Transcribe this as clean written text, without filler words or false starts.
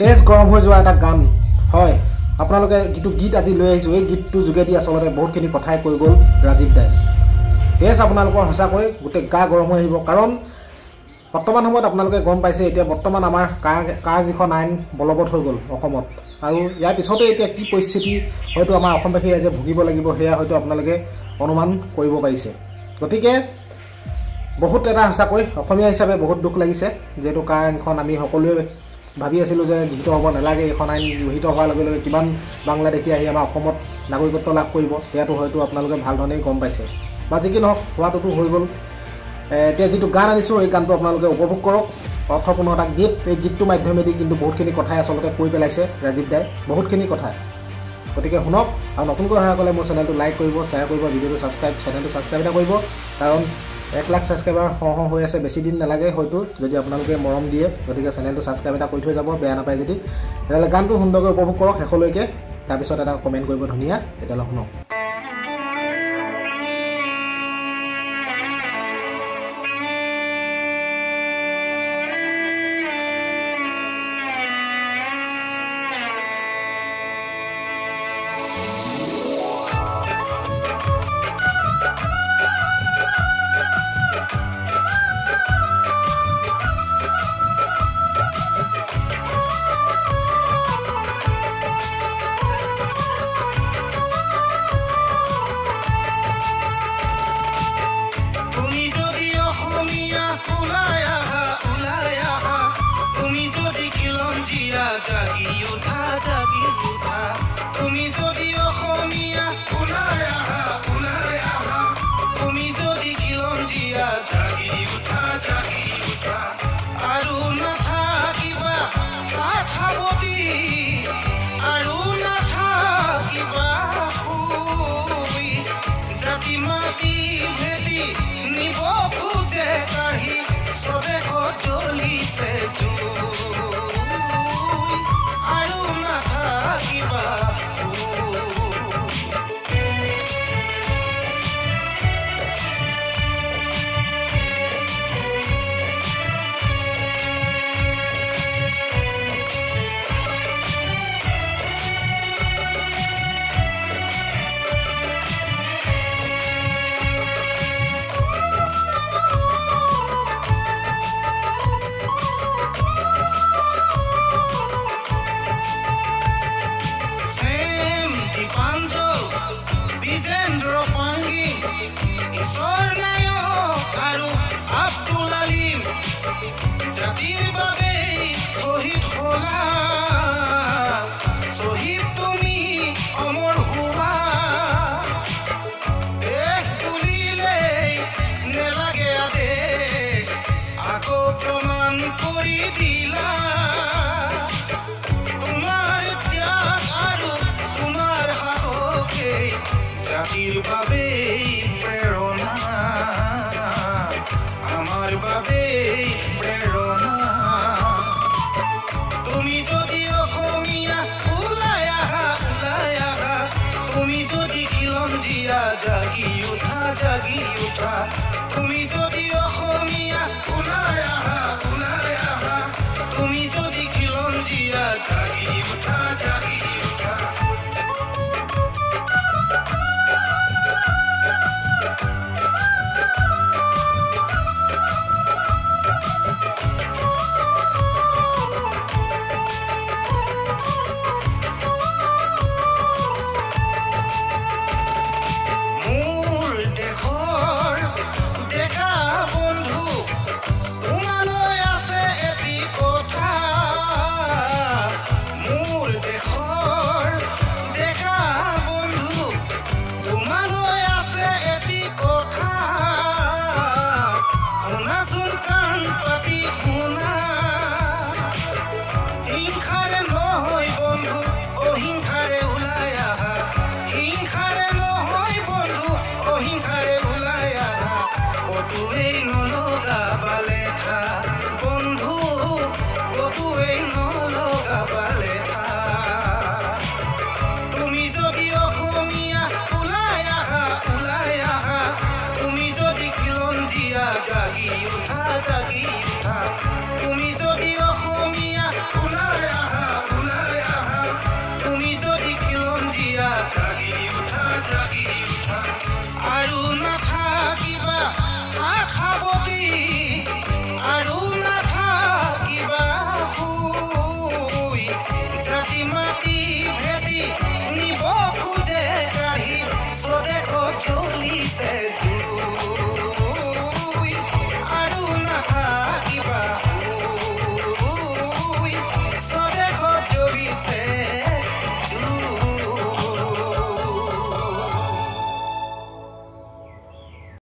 তেজ গৰম হৈ যোৱা এটা গান হয় আপোনালোকে যেটো গীত আজি লৈ আহিছো এই গীতটো যোগেদি আসলতে বহুতখিনি কথাই কৈ গ'ল ৰাজীৱ দাই তেজ আপোনালোকৰ হসাকৈ গোটে গা গৰম হৈ আহিব কাৰণ বৰ্তমান সময়ত আপোনালোকে গম পাইছে এতিয়া বৰ্তমান আমাৰ কাৰ যিখন আইন বলবৎ হৈ গ'ল অসমত আৰু ইয়াৰ পিছতে এতিয়া কি পৰিস্থিতি হয়তো আমাৰ অসমবাসী ৰাইজে ভুগিব লাগিব হেয়া হয়তো আপোনালোকে অনুমান কৰিব পাৰিছে গতিকে বহুত এটা হসাকৈ অসমীয়া হিচাপে বহুত দুখ লাগিছে যেটো কাৰ আইনখন আমি সকলোৱে ভাবি আছিলো যে গৃহীত হ'ব নালাগে এখন আইন গৃহীত হোৱাৰ লগে লগে কিমান বাংলাদেশী আহি আমাৰ অসমত নাগৰিকত্ব লাভ কৰিব এয়াতো হয়তো আপোনালোকে ভালধৰণে গম পাইছে বা যি কি নহওক হোৱাটোতো হৈ গ'ল এতিয়া যেটো গান আনিছো এই গানটো আপোনালোকে উপভোগ কৰক অৰ্থপূৰ্ণ এটা গীত এই গীতটোৰ মাধ্যমেদি কিন্তু বহুতখিনি কথাই আসলতে কৈ পেলাইছে ৰাজীৱ দাই বহুতখিনি কথা গতিকে শুনক আৰু নতুনকৈ অহাসকলে মোৰ চেনেলটো লাইক কৰিব শ্বেয়াৰ কৰিব ভিডিঅ'টো চেনেলটো ছাবস্ক্ৰাইব এটা কৰিব কাৰণ 1 লাখ ছাবস্ক্ৰাইবাৰ হৈ আছে বেছি দিন নালাগে হয়তো যদি আপোনালোকে মৰম দিয়ে গতিকে চেনেলটো ছাবস্ক্ৰাইব এটা কৰি থৈ যাব বেয়া নাপায় যদি তেতিয়াহ'লে গানটো সুন্দৰকৈ উপভোগ কৰক শেষলৈকে তাৰপিছত এটা কমেণ্ট কৰিব ধুনীয়া তেতিয়াহ'লে শুনক আশাবতী